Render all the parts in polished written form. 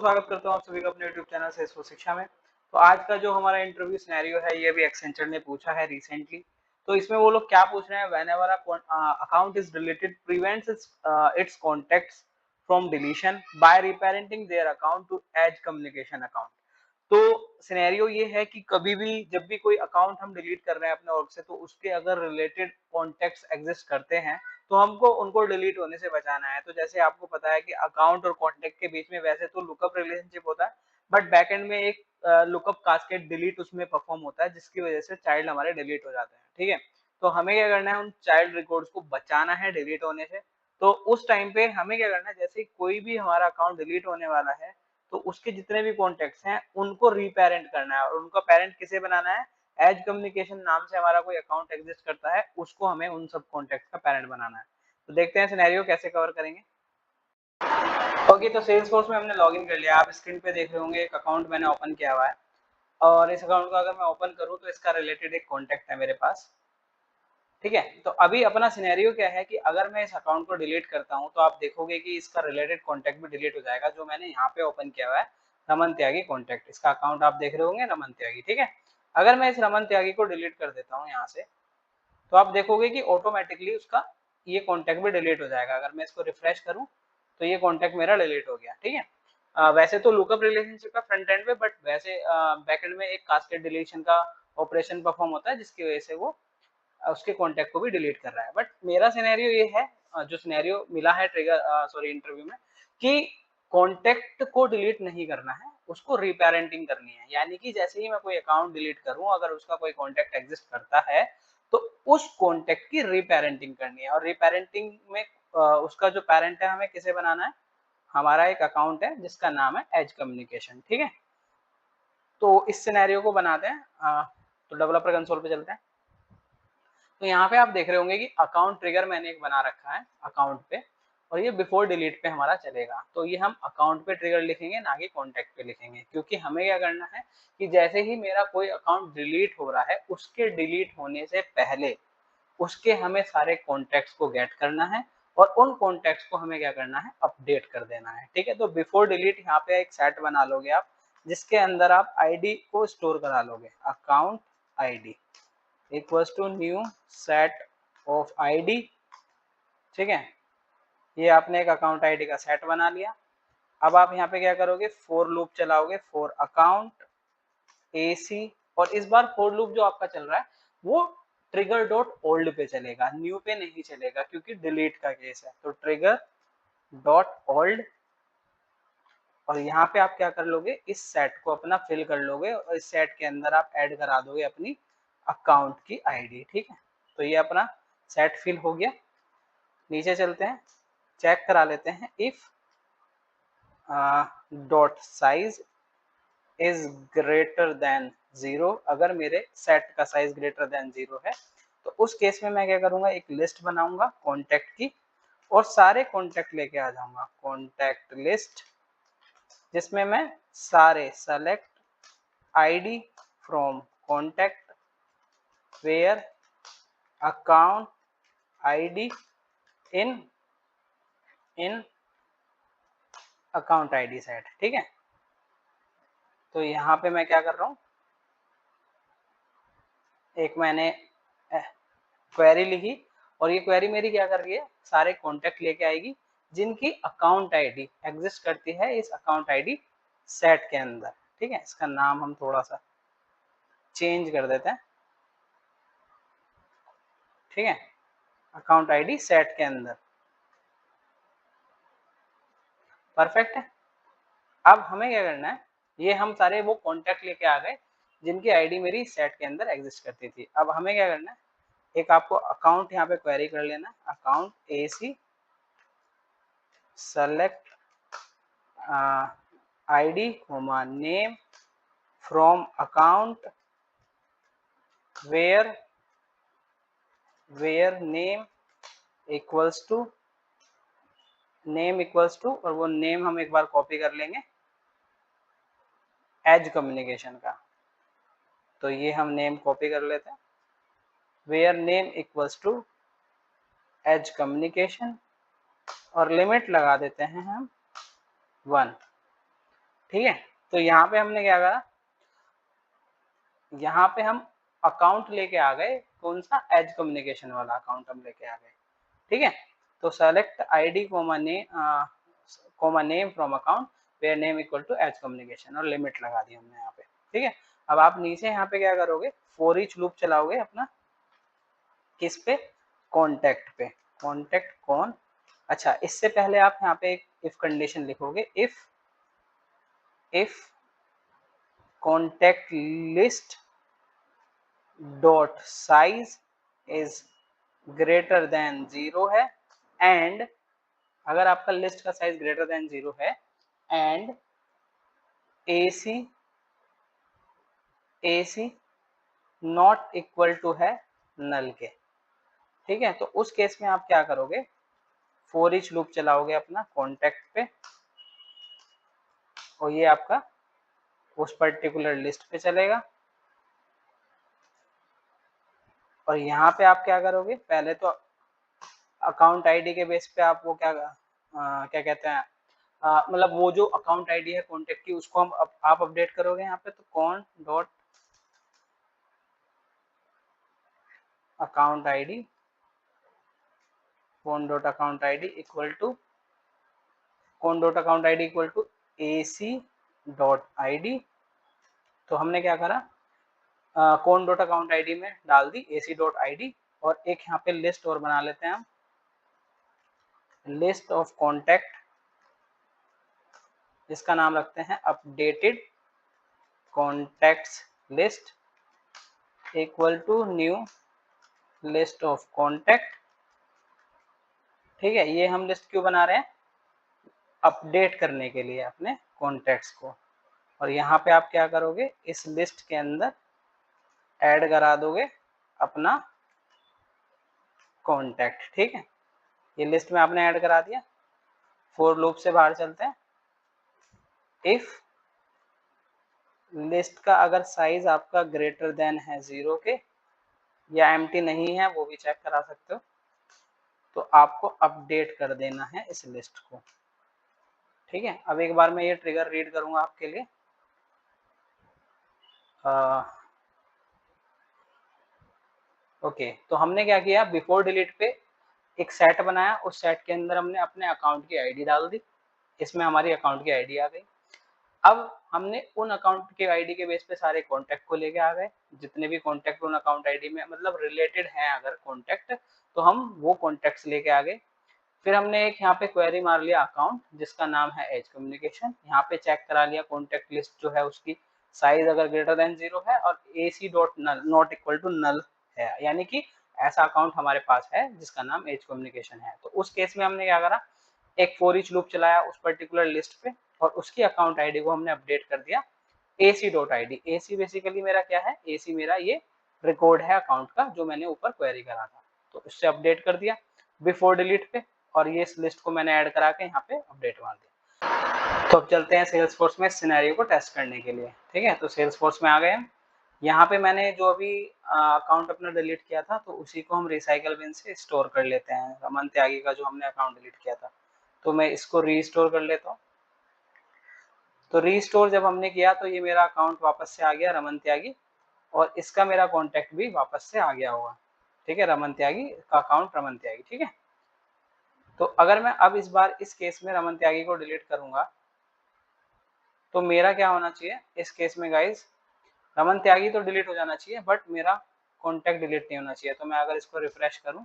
स्वागत करता हूँ आप सभी का अपने YouTube चैनल सेल्सफोर्स शिक्षा में। तो आज का जो हमारा इंटरव्यू सिनेरियो है ये भी एक्सेंचर ने पूछा है रिसेंटली। तो इसमें वो लोग क्या पूछ रहे हैं, whenever account is deleted prevents its contacts from deletion by reparenting their account to as communication account. तो सिनेरियो ये है कि कभी भी जब भी कोई अकाउंट हम डिलीट कर रहे हैं अपने ऑर्ग से, तो उसके अगर रिलेटेड कॉन्टेक्ट्स एग्जिस्ट करते हैं तो हमको उनको डिलीट होने से बचाना है। तो जैसे आपको पता है कि अकाउंट और कॉन्टेक्ट के बीच में वैसे तो लुकअप रिलेशनशिप होता है, बट बैकएंड में एक लुकअप कास्केड डिलीट उसमें परफॉर्म होता है, जिसकी वजह से चाइल्ड हमारे डिलीट हो जाते हैं। ठीक है, तो हमें क्या करना है, उन चाइल्ड रिकॉर्ड्स को बचाना है डिलीट होने से। तो उस टाइम पे हमें क्या करना है, जैसे कोई भी हमारा अकाउंट डिलीट होने वाला है तो उसके जितने भी कॉन्टेक्ट्स हैं उनको रीपेरेंट करना है, और उनका पेरेंट किसे बनाना है, एज कम्युनिकेशन नाम से हमारा कोई अकाउंट एग्जिस्ट करता है, उसको हमें उन सब कॉन्टेक्ट्स का पेरेंट बनाना है। तो देखते हैं सिनेरियो कैसे कवर करेंगे। ओके, तो सेल्सफोर्स में हमने लॉगिन कर लिया। आप स्क्रीन पे देख रहे होंगे एक अकाउंट मैंने ओपन किया हुआ है, और इस अकाउंट को अगर मैं ओपन करूं तो इसका रिलेटेड एक कॉन्टेक्ट है मेरे पास। ठीक है, तो अभी अपना सिनेरियो क्या है कि अगर मैं इस अकाउंट को डिलीट करता हूं तो आप देखोगे कि इसका रिलेटेड कॉन्टेक्ट भी डिलीट हो जाएगा, जो मैंने यहाँ पे ओपन किया हुआ है, रमन त्यागी कॉन्टेक्ट। इसका अकाउंट आप देख रहे होंगे, रमन त्यागी। ठीक है, अगर मैं इस रमन त्यागी को डिलीट कर देता हूँ यहाँ से, तो आप देखोगे कि ऑटोमेटिकली उसका ये कॉन्टेक्ट भी डिलीट हो जाएगा। अगर मैं इसको रिफ्रेश करूँ तो ये कॉन्टेक्ट मेरा डिलीट हो गया। ठीक है, वैसे तो लुकअप रिलेशनशिप का फ्रंट एंड पे, बट वैसे बैक एंड में एक कास्केड डिलीशन का ऑपरेशन परफॉर्म होता है, जिसकी वजह से वो उसके कॉन्टेक्ट को भी डिलीट कर रहा है। बट मेरा सिनेरियो ये है, जो सिनेरियो मिला है ट्रिगर इंटरव्यू में, कि कॉन्टेक्ट को डिलीट नहीं करना है, उसको रिपेरेंटिंग करनी है। यानी कि जैसे ही मैं कोई अकाउंट डिलीट करूं, अगर उसका कोई कॉन्टेक्ट एग्जिस्ट करता है तो उस कॉन्टेक्ट की रिपेरेंटिंग करनी है। और रिपेरेंटिंग में उसका जो पेरेंट है हमें किसे बनाना है, हमारा एक अकाउंट है जिसका नाम है एज कम्युनिकेशन। ठीक है, तो इस सिनेरियो को बनाते हैं। तो डेवलपर कंसोल पे चलते हैं। तो यहाँ पे आप देख रहे होंगे कि अकाउंट ट्रिगर मैंने एक बना रखा है अकाउंट पे, और ये बिफोर डिलीट पे हमारा चलेगा। तो ये हम अकाउंट पे ट्रिगर लिखेंगे, ना कि कॉन्टेक्ट पे लिखेंगे, क्योंकि हमें क्या करना है कि जैसे ही मेरा कोई अकाउंट डिलीट हो रहा है, उसके डिलीट होने से पहले उसके हमें सारे कॉन्टेक्ट्स को गेट करना है, और उन कॉन्टेक्ट्स को हमें क्या करना है, अपडेट कर देना है। ठीक है, तो बिफोर डिलीट यहाँ पे एक सेट बना लोगे आप, जिसके अंदर आप आईडी को स्टोर करा लोगे, account ID equals to new set of ID. ठीक है, ये आपने एक अकाउंट आईडी का सेट बना लिया। अब आप यहाँ पे क्या करोगे, फॉर लूप चलाओगे, फॉर अकाउंट एसी, और इस बार फॉर लूप जो आपका चल रहा है वो ट्रिगर डॉट ओल्ड पे चलेगा, न्यू पे नहीं चलेगा, क्योंकि डिलीट का केस है। तो ट्रिगर डॉट ओल्ड, और यहाँ पे आप क्या कर लोगे, इस सेट को अपना फिल कर लोगे, और इस सेट के अंदर आप ऐड करा दोगे अपनी अकाउंट की आईडी। ठीक है, तो ये अपना सेट फिल हो गया। नीचे चलते हैं, चेक करा लेते हैं, if dot size is greater than 0, अगर मेरे सेट का साइज ग्रेटर देन 0 है, तो उस केस में मैं क्या करूंगा, एक लिस्ट बनाऊंगा कॉन्टेक्ट की, और सारे कॉन्टेक्ट लेके आ जाऊंगा, कॉन्टेक्ट लिस्ट, जिसमें मैं सारे select ID from contact where account ID in account ID set. ठीक है, तो यहाँ पे मैं क्या कर रहा हूँ, एक मैंने क्वेरी लिखी, और ये क्वेरी मेरी क्या कर रही है, सारे कॉन्टेक्ट लेके आएगी जिनकी अकाउंट आईडी एग्जिस्ट करती है इस अकाउंट आईडी सेट के अंदर। ठीक है, इसका नाम हम थोड़ा सा चेंज कर देते हैं। ठीक है, अकाउंट आईडी सेट के अंदर, परफेक्ट है। अब हमें क्या करना है, ये हम सारे वो कॉन्टेक्ट लेके आ गए जिनकी आईडी मेरी सेट के अंदर एग्जिस्ट करती थी। अब हमें क्या करना है, एक आपको अकाउंट यहाँ पे क्वेरी कर लेना, account AC select ID name from account where name equals to और वो नेम हम एक बार कॉपी कर लेंगे एज कम्युनिकेशन का। तो ये हम नेम कॉपी कर लेते हैं, where name equals to as communication, और लिमिट लगा देते हैं हम 1। ठीक है। तो यहाँ पे हमने क्या करा, यहाँ पे हम अकाउंट लेके आ गए, कौन सा, एज कम्युनिकेशन वाला अकाउंट हम लेके आ गए। ठीक है। तो select ID comma name from account where name equal to as communication, और लिमिट लगा दी हमने यहाँ पे। ठीक है। अब आप नीचे यहाँ पे क्या करोगे, फॉर ईच लूप चलाओगे अपना, किस पे, कॉन्टेक्ट पे। कॉन्टेक्ट कौन, अच्छा इससे पहले आप यहाँ पे एक इफ कंडीशन लिखोगे, if contact list dot size is greater than 0 है, एंड अगर आपका लिस्ट का साइज ग्रेटर देन 0 है, and AC not equal to है नल के। ठीक है। तो उस केस में आप क्या करोगे, फॉर ईच लूप चलाओगे अपना कॉन्टेक्ट पे, और ये आपका उस पर्टिकुलर लिस्ट पे चलेगा। और यहाँ पे आप क्या करोगे, पहले तो अकाउंट आईडी के बेस पे आप वो क्या कहते हैं, मतलब वो जो अकाउंट आईडी है कॉन्टेक्ट की, उसको आप अपडेट करोगे यहाँ पे। तो con dot account ID, con dot account ID equal to, con dot account ID equal to AC dot ID. तो हमने क्या करा, कौन डॉट अकाउंट आईडी में डाल दी AC डॉट आईडी, और एक यहाँ पे लिस्ट और बना लेते हैं हम, लिस्ट ऑफ कॉन्टैक्ट, जिसका नाम रखते हैं updated contacts list equal to new list of contact. ठीक है। ये हम लिस्ट क्यों बना रहे हैं, अपडेट करने के लिए अपने कॉन्टैक्ट्स को। और यहाँ पे आप क्या करोगे, इस लिस्ट के अंदर ऐड करा दोगे अपना कॉन्टैक्ट। ठीक है। ये लिस्ट में आपने ऐड करा दिया। फॉर लूप से बाहर चलते हैं, इफ लिस्ट का अगर साइज आपका ग्रेटर देन है 0 के, या एम्प्टी नहीं है, वो भी चेक करा सकते हो, तो आपको अपडेट कर देना है इस लिस्ट को। ठीक है। अब एक बार मैं ये ट्रिगर रीड करूंगा आपके लिए। ओके, तो हमने क्या किया, बिफोर डिलीट पे एक सेट बनाया, उस सेट के अंदर हमने अपने अकाउंट की आईडी डाल दी, इसमें हमारी अकाउंट की आईडी आ गई। अब हमने उन अकाउंट के आईडी के बेस पे सारे कॉन्टैक्ट को लेके आ गए, जितने भी कॉन्टैक्ट उन अकाउंट आईडी में मतलब रिलेटेड हैं अगर कॉन्टैक्ट, तो हम वो कॉन्टैक्ट्स लेके आ गए। फिर हमने एक यहाँ पे क्वेरी मार लिया अकाउंट, जिसका नाम है एज कम्युनिकेशन। यहाँ पे चेक करा लिया कॉन्टैक्ट लिस्ट जो है उसकी साइज अगर ग्रेटर देन 0 है, और AC dot null not equal to null है, यानी कि ऐसा अकाउंट हमारे पास है जिसका नाम एज कम्युनिकेशन है। तो उस केस में हमने क्या करा, एक फॉर ईच लूप चलाया उस पर्टिकुलर लिस्ट पे, और उसकी अकाउंट आईडी को हमने अपडेट कर दिया AC dot ID. AC basically मेरा क्या है, AC मेरा ये रिकॉर्ड है अकाउंट का जो मैंने ऊपर क्वेरी करा था, तो उससे अपडेट कर दिया बिफोर डिलीट पे, और ये इस लिस्ट को मैंने ऐड करा के यहाँ पे अपडेट मार दिया। तो अब चलते हैं सेल्सफोर्स में सिनेरियो को टेस्ट करने के लिए। ठीक है। तो सेल्सफोर्स में आ गए हम। यहाँ पे मैंने जो अभी अकाउंट अपना डिलीट किया था, तो उसी को हम रिसाइकल बिन से स्टोर कर लेते हैं, रमन त्यागी का जो हमने अकाउंट डिलीट किया था। तो मैं इसको रीस्टोर कर लेता हूँ। तो रीस्टोर जब हमने किया, तो ये मेरा अकाउंट वापस से आ गया रमन त्यागी, और इसका मेरा कॉन्टैक्ट भी वापस से आ गया होगा। ठीक है। रमन त्यागी का अकाउंट रमन त्यागी। ठीक है। तो अगर मैं अब इस बार इस केस में रमन त्यागी को डिलीट करूंगा, तो मेरा क्या होना चाहिए इस केस में गाइस, रमन त्यागी तो डिलीट हो जाना चाहिए, बट मेरा कॉन्टैक्ट डिलीट नहीं होना चाहिए। तो मैं अगर इसको रिफ्रेश करूं,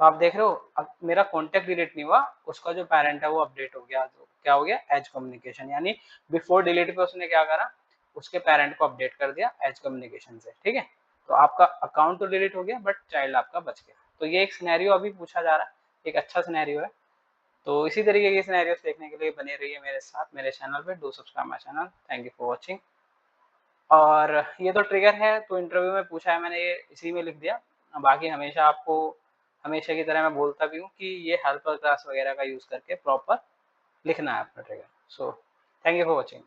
तो आप देख रहे हो अब मेरा कॉन्टैक्ट डिलीट नहीं हुआ, उसका जो पेरेंट है वो अपडेट हो गया। तो क्या हो गया, एज कम्युनिकेशन, यानी बिफोर डिलीट पे उसने क्या करा, उसके पेरेंट को अपडेट कर दिया एज कम्युनिकेशन से। ठीक है। तो आपका अकाउंट तो डिलीट हो गया, बट चाइल्ड आपका बच गया। तो ये एक सिनेरियो अभी पूछा जा रहा है, एक अच्छा सिनेरियो है। तो इसी तरीके के सिनेरियोस देखने के लिए बने रहिए मेरे साथ मेरे चैनल पे। Do subscribe my channel. Thank you for watching. और ये तो ट्रिगर है, तो इंटरव्यू में पूछा है मैंने, ये इसी में लिख दिया। बाकी हमेशा आपको, हमेशा की तरह मैं बोलता भी हूँ कि ये हेल्पर क्लास वगैरह का यूज़ करके प्रॉपर लिखना है अपना trigger. So thank you for watching.